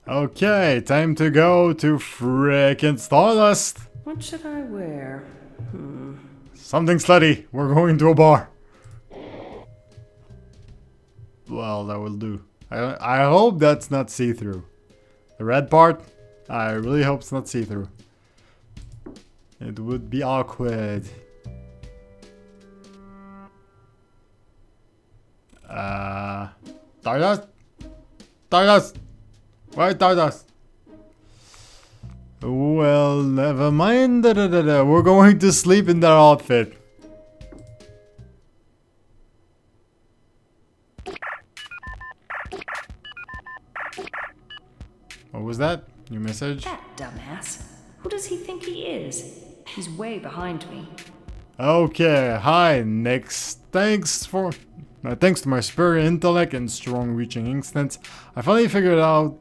Okay, time to go to frickin' Stardust. What should I wear? Something slutty. We're going to a bar. Well, that will do. I hope that's not see-through. The red part, I really hope it's not see-through. It would be awkward. Stardust? Stardust! Why Stardust? Well, never mind. We're going to sleep in that outfit. What was that? Your message? That dumbass. Who does he think he is? He's way behind me. Okay, hi, next. Thanks to my superior intellect and strong reaching instincts, I finally figured out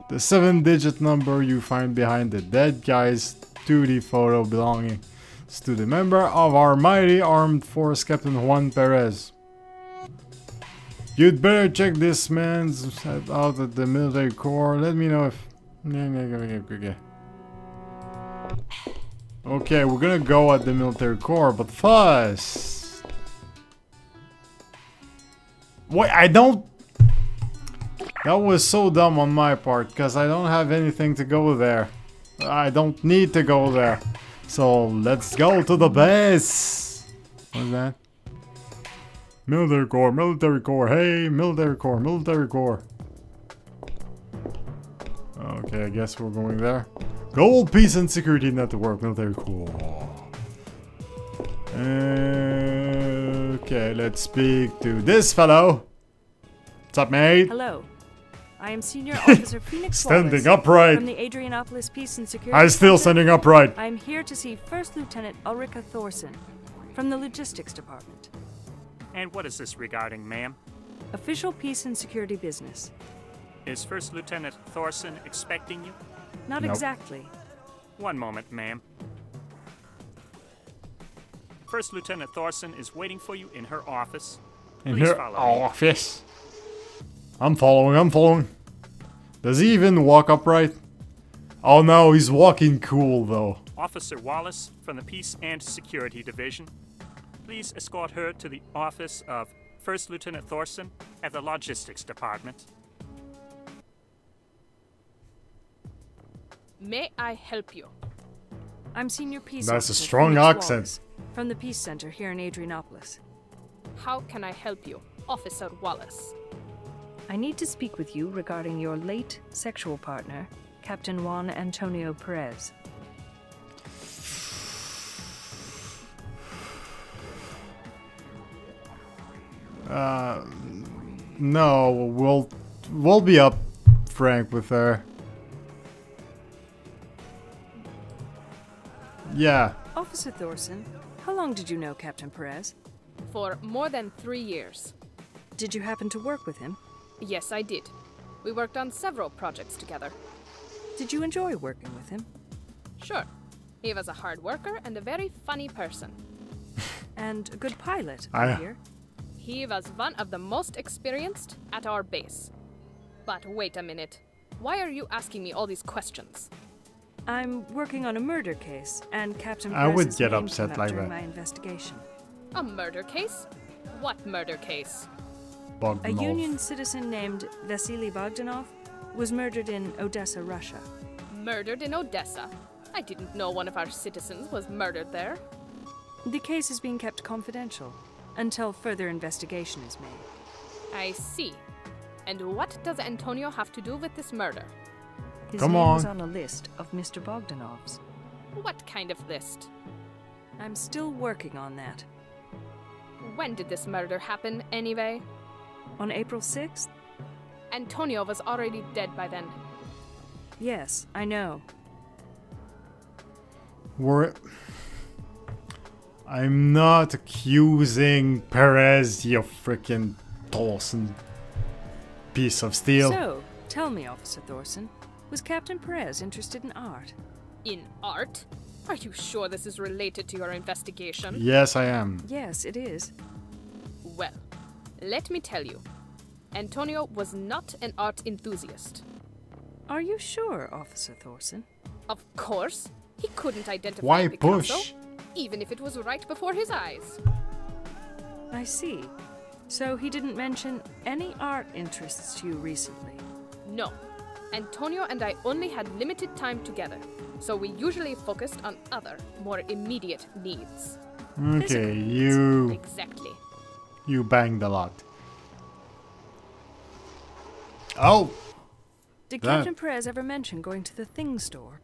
the 7-digit number you find behind the dead guy's 2D photo belonging to the member of our mighty armed force, Captain Juan Perez. You'd better check this man's out at the military corps. Let me know if... Okay, we're gonna go at the military corps, but first... Wait, I don't... That was so dumb on my part, because I don't have anything to go there. I don't need to go there. So, let's go to the base! What's that? Military corps, hey, military corps. Okay, I guess we're going there. Gold, Peace and Security Network, military corps. Okay, let's speak to this fellow. What's up, mate? Hello. I am Senior Officer Phoenix Standing Wallace upright. from the Adrianopolis Peace and Security I'm still Center. standing upright. I am here to see First Lieutenant Ulrika Thorson from the Logistics Department. And what is this regarding, ma'am? Official peace and security business. Is First Lieutenant Thorson expecting you? Not Nope. exactly. One moment, ma'am. First Lieutenant Thorson is waiting for you in her office. In Please her follow me. office. I'm following. Does he even walk upright? Oh no, he's walking cool though. Officer Wallace from the Peace and Security Division. Please escort her to the office of First Lieutenant Thorson at the Logistics Department. May I help you? I'm Senior Peace That's a Officer strong Phoenix accent. Wallace from the Peace Center here in Adrianopolis. How can I help you, Officer Wallace? I need to speak with you regarding your late sexual partner, Captain Juan Antonio Perez. No, we'll be up frank with her. Yeah. Officer Thorson, how long did you know Captain Perez? For more than 3 years. Did you happen to work with him? Yes, I did. We worked on several projects together. Did you enjoy working with him? Sure. He was a hard worker and a very funny person. And a good pilot, I hear. He was one of the most experienced at our base. But wait a minute. Why are you asking me all these questions? I'm working on a murder case, and Captain I would Perez's get name upset came up like during that. my investigation. A murder case? What murder case? A Bogdanov. Union citizen named Vasily Bogdanov was murdered in Odessa, Russia. Murdered in Odessa? I didn't know one of our citizens was murdered there. The case is being kept confidential until further investigation is made. I see. And what does Antonio have to do with this murder? His Come name on. was on a list of Mr. Bogdanov's. What kind of list? I'm still working on that. When did this murder happen, anyway? On April 6th? Antonio was already dead by then. Yes, I know. I'm not accusing Perez, you frickin' Dawson piece of steel. So, tell me, Officer Thorson, was Captain Perez interested in art? In art? Are you sure this is related to your investigation? Yes, I am. Yes, it is. Well, let me tell you. Antonio was not an art enthusiast. Are you sure, Officer Thorson? Of course. He couldn't identify Why Picasso, push? even if it was right before his eyes. I see. So he didn't mention any art interests to you recently? No. Antonio and I only had limited time together, so we usually focused on other, more immediate needs. Okay, you Exactly. banged a lot. Oh! Did That- Captain Perez ever mention going to the Thing Store?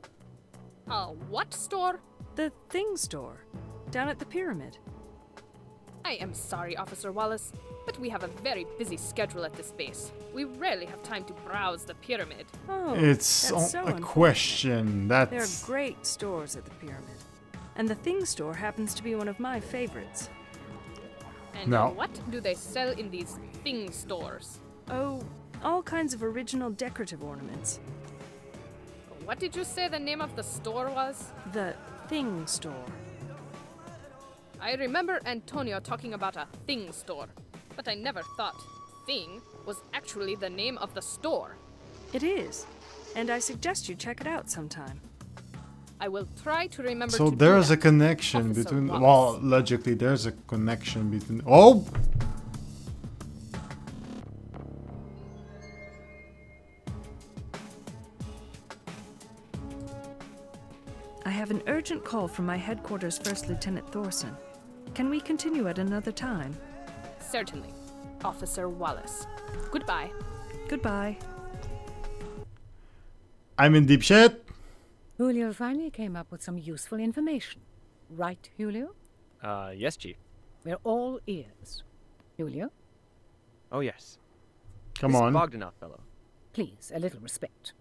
What store? The Thing Store, down at the pyramid. I am sorry, Officer Wallace, but we have a very busy schedule at this base. We rarely have time to browse the pyramid. Oh, It's that's so a unfortunate. question. There are That's... great stores at the pyramid. And the Thing Store happens to be one of my favorites. And No. what do they sell in these thing stores? Oh, all kinds of original decorative ornaments. What did you say the name of the store was? The Thing Store. I remember Antonio talking about a thing store, but I never thought thing was actually the name of the store. It is. And I suggest you check it out sometime. I will try to remember So to do there's a that, connection Officer between... Wallace. Well, logically, there's a connection between... Oh! I have an urgent call from my headquarters First Lieutenant Thorson. Can we continue at another time? Certainly. Officer Wallace. Goodbye. Goodbye. I'm in deep shit. Julio finally came up with some useful information. Right, Julio? Yes, Chief. We're all ears. Julio, Oh, yes. Come This on. Bogdanov fellow. please, a little respect.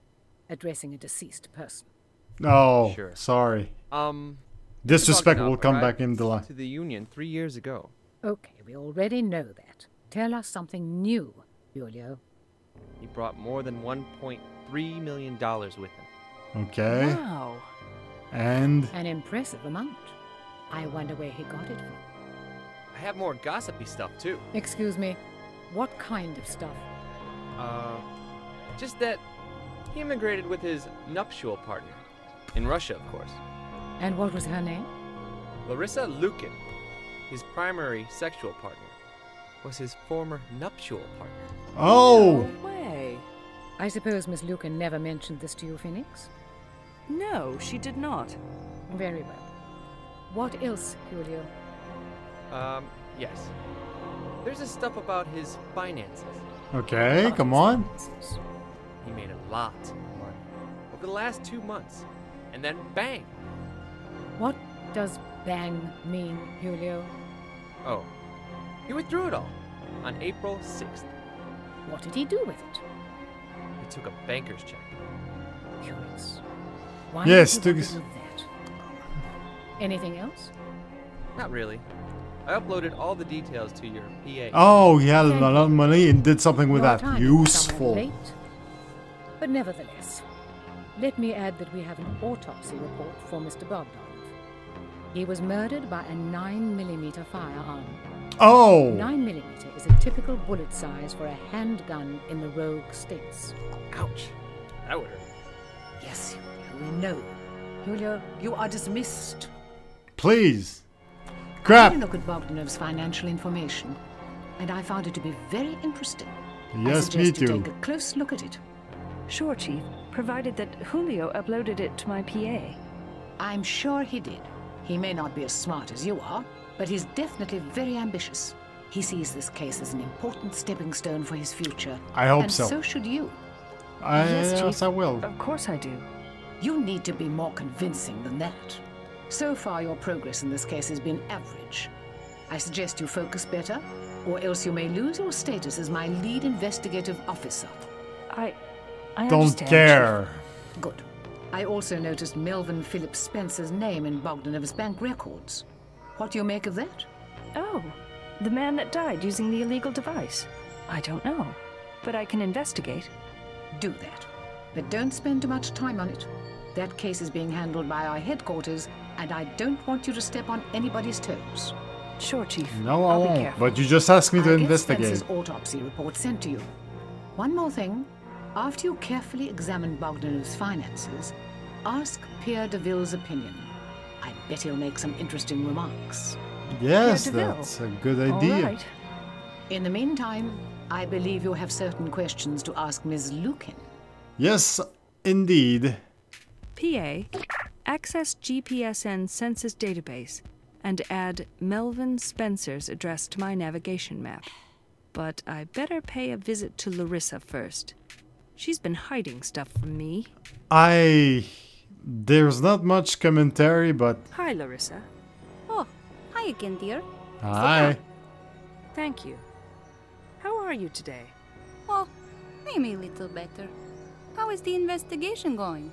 Addressing a deceased person. Oh, Sure. sorry. Mr. Disrespect will Bogdanov come back arrived in the line. to the Union 3 years ago. Okay, we already know that. Tell us something new, Julio. He brought more than $1.3 million with him. Okay. Wow. And... An impressive amount. I wonder where he got it from. I have more gossipy stuff, too. Excuse me, what kind of stuff? Just that he immigrated with his nuptial partner. In Russia, of course. And what was her name? Larissa Lukin, his primary sexual partner, was his former nuptial partner. Oh! No way. I suppose Miss Lucan never mentioned this to you, Phoenix? No, she did not. Very well. What else, Julio? Yes. There's this stuff about his finances. Okay, come on. Finances. He made a lot of money over the last 2 months. And then bang! What does bang mean, Julio? Oh, he withdrew it all on April 6th. What did he do with it? He took a banker's check. Curious. Why Yes, did he took- want to do that? Anything else? Not really. I uploaded all the details to your PA. Oh, he had a lot of money and did something with Your that. timing was Useful. somewhat late. But nevertheless, let me add that we have an autopsy report for Mr. Bogdanov. He was murdered by a 9mm firearm. Oh! 9mm is a typical bullet size for a handgun in the rogue states. Ouch. That would hurt. Yes, Julio, we know. Julio, you are dismissed. Please. I Crap! had a look at Bogdanov's financial information, and I found it to be very interesting. I Yes, me suggest you too. take a close look at it. Sure, Chief, provided that Julio uploaded it to my PA. I'm sure he did. He may not be as smart as you are, but he's definitely very ambitious. He sees this case as an important stepping stone for his future. I hope and so. so should you. Yes, Yes, I will. Of course I do. You need to be more convincing than that. So far, your progress in this case has been average. I suggest you focus better, or else you may lose your status as my lead investigative officer. I Don't understand, care. Good. I also noticed Melvin Phillips Spencer's name in Bogdanov's bank records. What do you make of that? Chief. Oh, the man that died using the illegal device. I don't know, but I can investigate. Do that. But don't spend too much time on it. That case is being handled by our headquarters, and I don't want you to step on anybody's toes. Sure, Chief. No, I I'll be won't. careful. But you just asked me to I'll get investigate. Spencer's autopsy report sent to you. One more thing. After you carefully examine Bogdanov's finances, ask Pierre Deville's opinion. I bet he'll make some interesting remarks. Yes, Pierre Deville. that's a good idea. All right. In the meantime, I believe you have certain questions to ask Ms. Lukin. Yes, indeed. PA, access GPSN census database and add Melvin Spencer's address to my navigation map. But I better pay a visit to Larissa first. She's been hiding stuff from me. There's not much commentary, but... Hi, Larissa. Oh, hi again, dear. Hi. Thank you. How are you today? Oh, maybe a little better. How is the investigation going?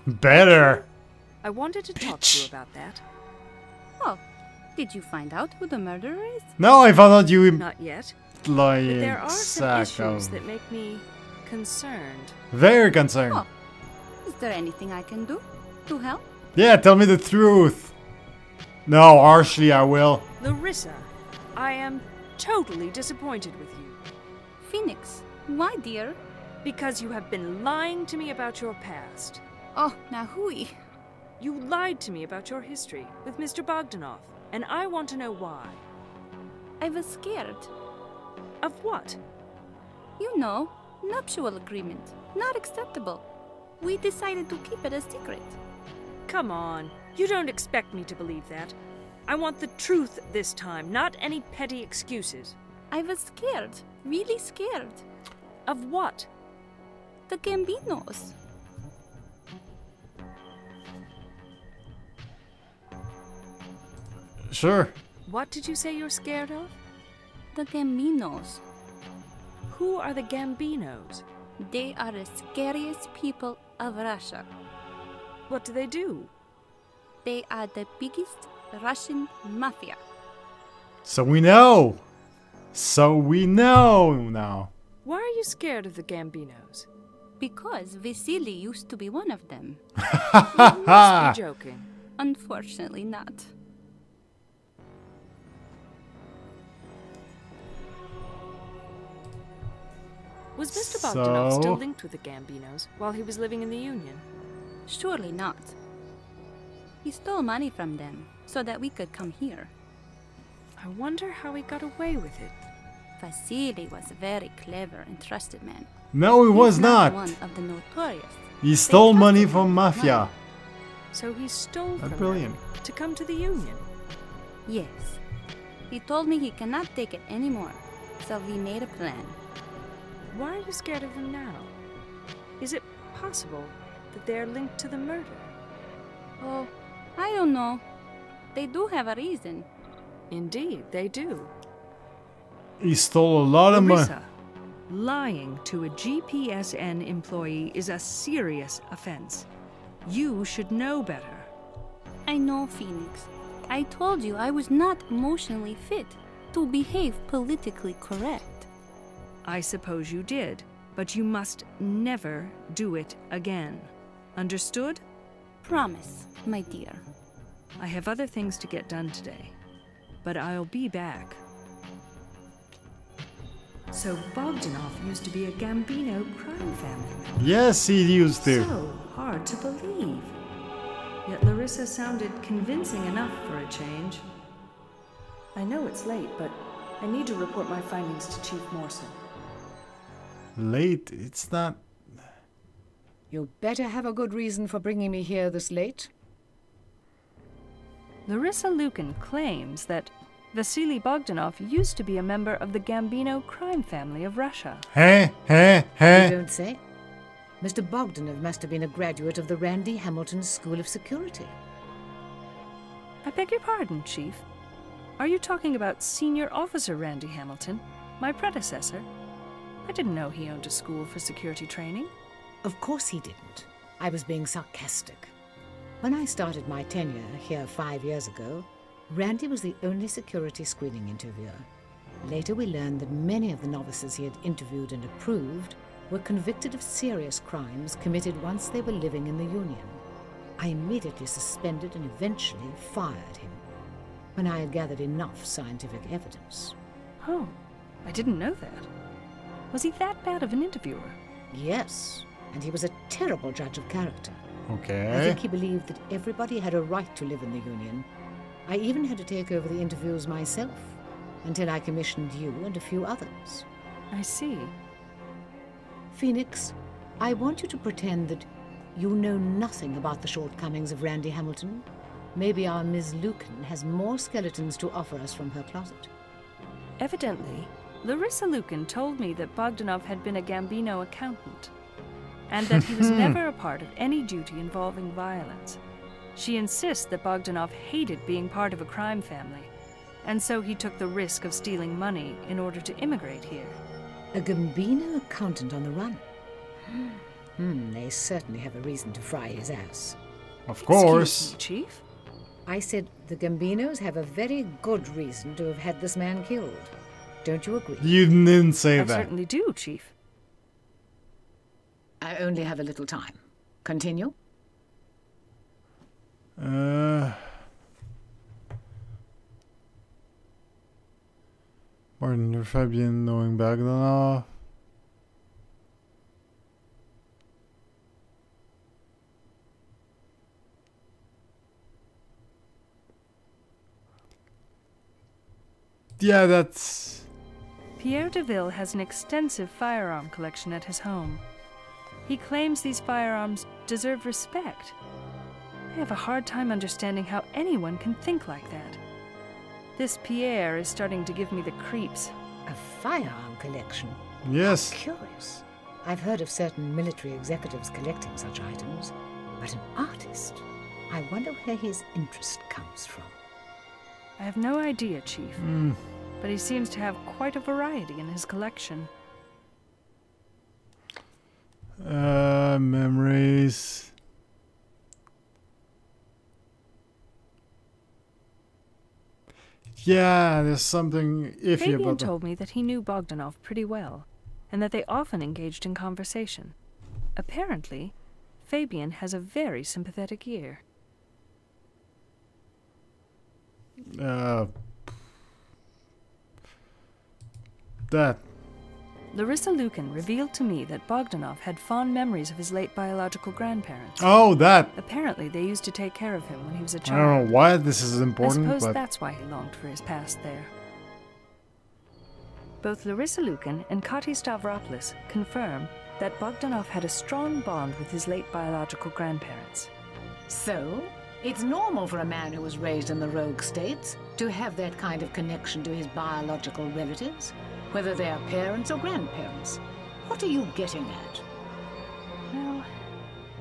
Better. I wanted to talk to you about that. Oh, did you find out who the murderer is? No, I found out you Not yet. But lying there are some sack issues of... that make me concerned. Very concerned. Oh, is there anything I can do to help? Yeah, tell me the truth. No, harshly I will. Larissa, I am totally disappointed with you. Phoenix, why, dear? Because you have been lying to me about your past. Oh, now hui. You lied to me about your history with Mr. Bogdanov, and I want to know why. I was scared. Of what? You know, nuptial agreement. Not acceptable. We decided to keep it a secret. Come on, you don't expect me to believe that. I want the truth this time, not any petty excuses. I was scared. Really scared. Of what? The Gambinos. Sure. What did you say you're scared of? The Gambinos. Who are the Gambinos? They are the scariest people of Russia. What do they do? They are the biggest Russian mafia. So we know. So we know now. Why are you scared of the Gambinos? Because Vasily used to be one of them. You must be joking. Unfortunately not. Was Mr. Bogdanov So? still linked with the Gambinos while he was living in the Union? Surely not. He stole money from them so that we could come here. I wonder how he got away with it. Vasily was a very clever and trusted man. No, he was He's not. one of the notorious. He stole trusted money him from with mafia. money. So he stole from Brilliant. them to come to the Union. Yes. He told me he cannot take it anymore, so we made a plan. Why are you scared of them now? Is it possible that they are linked to the murder? Oh, I don't know. They do have a reason. Indeed, they do. He stole a lot of money. Larissa, lying to a GPSN employee is a serious offense. You should know better. I know, Phoenix. I told you I was not emotionally fit to behave politically correct. I suppose you did, but you must never do it again. Understood? Promise, my dear. I have other things to get done today, but I'll be back. So Bogdanov used to be a Gambino crime family. Yes, he used to. So hard to believe. Yet Larissa sounded convincing enough for a change. I know it's late, but I need to report my findings to Chief Morrison. Late? It's not... You better have a good reason for bringing me here this late. Larissa Lukin claims that Vasily Bogdanov used to be a member of the Gambino crime family of Russia. You don't say? Mr. Bogdanov must have been a graduate of the Randy Hamilton School of Security. I beg your pardon, Chief. Are you talking about Senior Officer Randy Hamilton, my predecessor? I didn't know he owned a school for security training. Of course he didn't. I was being sarcastic. When I started my tenure here 5 years ago, Randy was the only security screening interviewer. Later we learned that many of the novices he had interviewed and approved were convicted of serious crimes committed once they were living in the Union. I immediately suspended and eventually fired him when I had gathered enough scientific evidence. Oh, I didn't know that. Was he that bad of an interviewer? Yes, and he was a terrible judge of character. I Okay. think he believed that everybody had a right to live in the Union. I even had to take over the interviews myself, until I commissioned you and a few others. I see. Phoenix, I want you to pretend that you know nothing about the shortcomings of Randy Hamilton. Maybe our Ms. Lucan has more skeletons to offer us from her closet. Evidently, Larissa Lucan told me that Bogdanov had been a Gambino accountant, and that he was never a part of any duty involving violence. She insists that Bogdanov hated being part of a crime family, and so he took the risk of stealing money in order to immigrate here. A Gambino accountant on the run? They certainly have a reason to fry his ass. Of course. Excuse me, Chief? I said the Gambinos have a very good reason to have had this man killed. Don't you agree? You didn't say I that. certainly do, Chief. I only have a little time. Continue. Martin or Fabian knowing Bogdanov. Yeah, that's... Pierre Deville has an extensive firearm collection at his home. He claims these firearms deserve respect. I have a hard time understanding how anyone can think like that. This Pierre is starting to give me the creeps. A firearm collection? Yes. Curious. I've heard of certain military executives collecting such items, but an artist? I wonder where his interest comes from. I have no idea, Chief, but he seems to have quite a variety in his collection. Memories. Yeah, there's something iffy Fabian about that. told me that he knew Bogdanov pretty well, and that they often engaged in conversation. Apparently, Fabian has a very sympathetic ear. That. Larissa Lucan revealed to me that Bogdanov had fond memories of his late biological grandparents. Oh, that. Apparently, they used to take care of him when he was a I child. don't know why this is I important, suppose but that's why he longed for his past there. Both Larissa Lucan and Kati Stavropoulos confirm that Bogdanov had a strong bond with his late biological grandparents. So, it's normal for a man who was raised in the Rogue States to have that kind of connection to his biological relatives, whether they are parents or grandparents. What are you getting at? Well,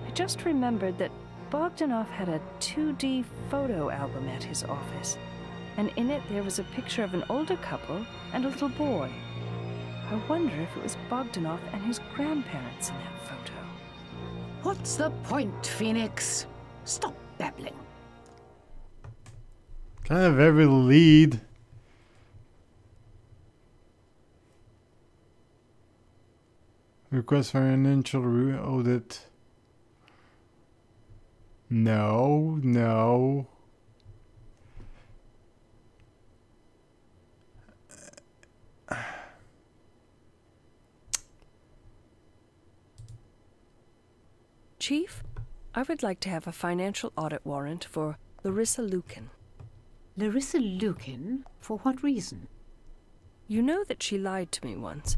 I just remembered that Bogdanov had a 2D photo album at his office, and in it there was a picture of an older couple and a little boy. I wonder if it was Bogdanov and his grandparents in that photo. What's the point, Phoenix? Stop babbling. kind of every lead. Request for an initial audit. No, no. Chief, I would like to have a financial audit warrant for Larissa Lucan. Larissa Lucan? For what reason? You know that she lied to me once,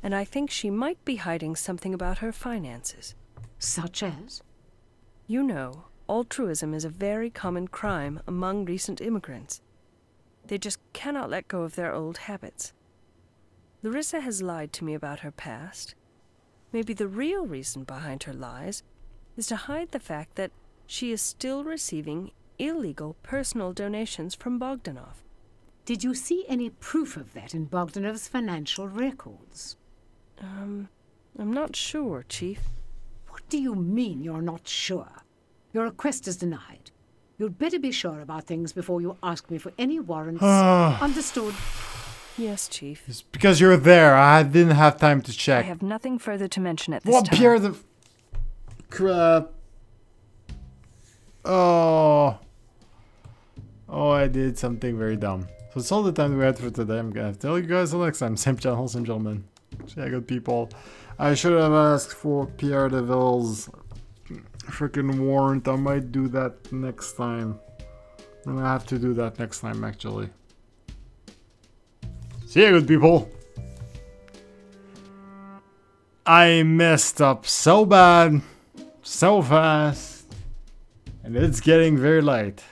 and I think she might be hiding something about her finances. Such as? You know, altruism is a very common crime among recent immigrants. They just cannot let go of their old habits. Larissa has lied to me about her past. Maybe the real reason behind her lies is to hide the fact that she is still receiving illegal personal donations from Bogdanov. Did you see any proof of that in Bogdanov's financial records? I'm not sure, Chief. What do you mean you're not sure? Your request is denied. You'd better be sure about things before you ask me for any warrants. Understood? Yes, Chief. It's because you're there. I didn't have time to I check. have nothing further to mention at this What time. Pierre the crap? Oh, I did something very dumb. So that's all the time we had for today. I'm gonna tell you guys the next time. Same channel, same gentleman. Yeah, good people. I should have asked for Pierre Deville's freaking warrant. I might do that next time. I'm gonna have to do that next time, actually. See ya, good people. I messed up so bad, so fast, and it's getting very late.